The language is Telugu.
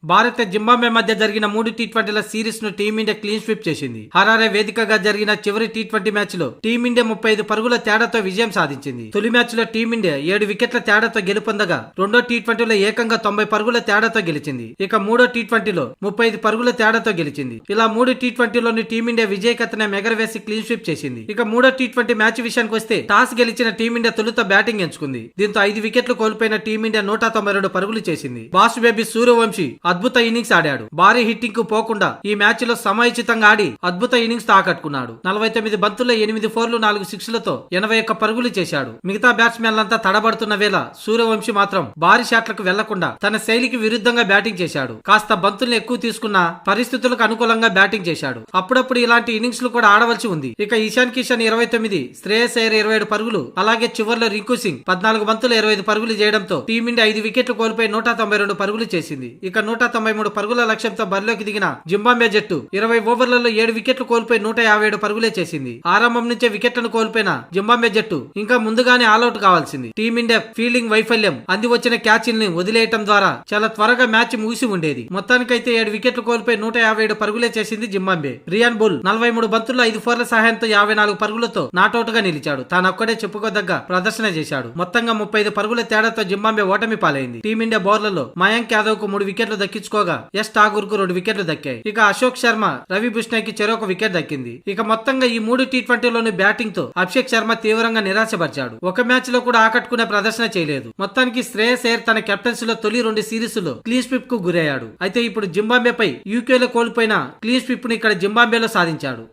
భారత్ జింబాబ్వే మధ్య జరిగిన 3 టీ20ల సిరీస్ ను టీమిండియా క్లీన్ స్వీప్ చేసింది. హరారే వేదికగా జరిగిన చివరి టీ20 మ్యాచ్ లో టీమిండియా 35 పరుగుల తేడాతో విజయం సాధించింది. తొలి మ్యాచ్ లో టీమిండియా 7 వికెట్ల తేడాతో గెలుపొందగా రెండో టీ20లో ఏకంగా 90 పరుగుల తేడాతో గెలిచింది. ఇక మూడో టీ20లో 35 పరుగుల తేడాతో గెలిచింది. ఇలా 3 టీ20లోని టీమిండియా విజయకతనే మెగరవేసి క్లీన్ స్వీప్ చేసింది. ఇక మూడో టీ20 మ్యాచ్ విషయానికి వస్తే టాస్ గెలిచిన టీమిండియా తొలుత బ్యాటింగ్ ఎంచుకుంది. దీంతో 5 వికెట్లు కోల్పోయిన టీమిండియా 192 పరుగులు చేసింది. బాస్ బేబీ సూర్యవంశీ అద్భుత ఇన్నింగ్స్ ఆడాడు. భారీ హిట్టింగ్ కు పోకుండా ఈ మ్యాచ్ లో సమయోచితంగా ఆడి అద్భుత ఇన్నింగ్స్ తాకట్టుకున్నాడు. 49 బంతుల్లో 8 ఫోర్లు 4 సిక్స్లతో 81 పరుగులు చేశాడు. మిగతా బ్యాట్స్మెన్లంతా తడబడుతున్న వేళ సూర్యవంశీ మాత్రం భారీ షాట్లకు వెళ్లకుండా తన శైలికి విరుద్ధంగా బ్యాటింగ్ చేశాడు. కాస్త బంతుల్ని ఎక్కువ తీసుకున్న పరిస్థితులకు అనుకూలంగా బ్యాటింగ్ చేశాడు. అప్పుడప్పుడు ఇలాంటి ఇన్నింగ్స్ లు కూడా ఆడవలసి ఉంది. ఇక ఇషాన్ కిషన్ 29, శ్రేయస్ అయ్యర్ 27 పరుగులు, అలాగే చివర్లో రింకు సింగ్ 14 బంతులు 25 పరుగులు చేయడంతో టీమిండియా 5 వికెట్లు కోల్పోయి 192 పరుగులు చేసింది. ఇక 193 పరుగుల లక్ష్యంతో బరిలోకి దిగిన జింబాబ్వే జట్టు 20 ఓవర్లలో 7 వికెట్లు కోల్పోయి 157 పరుగులే చేసింది. ఆరంభం నుంచే వికెట్లను కోల్పోయిన జింబాబ్వే జట్టు ఇంకా ముందుగానే ఆల్అౌట్ కావాల్సింది. టీమిండియా ఫీల్డింగ్ వైఫల్యం, అంది వచ్చిన క్యాచ్ల్ని వదిలేయటం ద్వారా చాలా త్వరగా మ్యాచ్ ముగిసి ఉండేది. మొత్తానికైతే 7 వికెట్లు కోల్పోయి 157 పరుగులే చేసింది జింబాబ్వే. రియాన్ బుల్ 43 బంతుల్లో 5 ఫోర్ల సహాయంతో 54 పరుగులతో నాటౌట్ గా నిలిచాడు. తానొక్కడే చెప్పుకోదగ్గ ప్రదర్శన చేశాడు. మొత్తంగా 35 పరుగుల తేడాతో జింబాబ్వే ఓటమి పాలైంది. టీమిండియా బౌలర్లలో మయాంక్ యాదవ్ కు 3 వికెట్లు దక్కించుకోగా ఎస్ ఠాగూర్ కు 2 వికెట్లు దక్కాయి. ఇక అశోక్ శర్మ, రవి బిష్ణోయ్కి చెరొక వికెట్ దక్కింది. ఇక మొత్తంగా ఈ 3 టీ20లోని బ్యాటింగ్ తో అభిషేక్ శర్మ తీవ్రంగా నిరాశపరిచాడు. ఒక మ్యాచ్ లో కూడా ఆకట్టుకునే ప్రదర్శన చేయలేదు. మొత్తానికి శ్రేయస్ అయ్యర్ తన కెప్టెన్సీ లో తొలి 2 సిరీస్ లో క్లీన్ స్వీప్ కు గురయ్యాడు. అయితే ఇప్పుడు జింబాబ్వే పై యూకేలో కోల్పోయిన క్లీన్ స్వీప్ ను ఇక్కడ జింబాబ్వేలో సాధించాడు.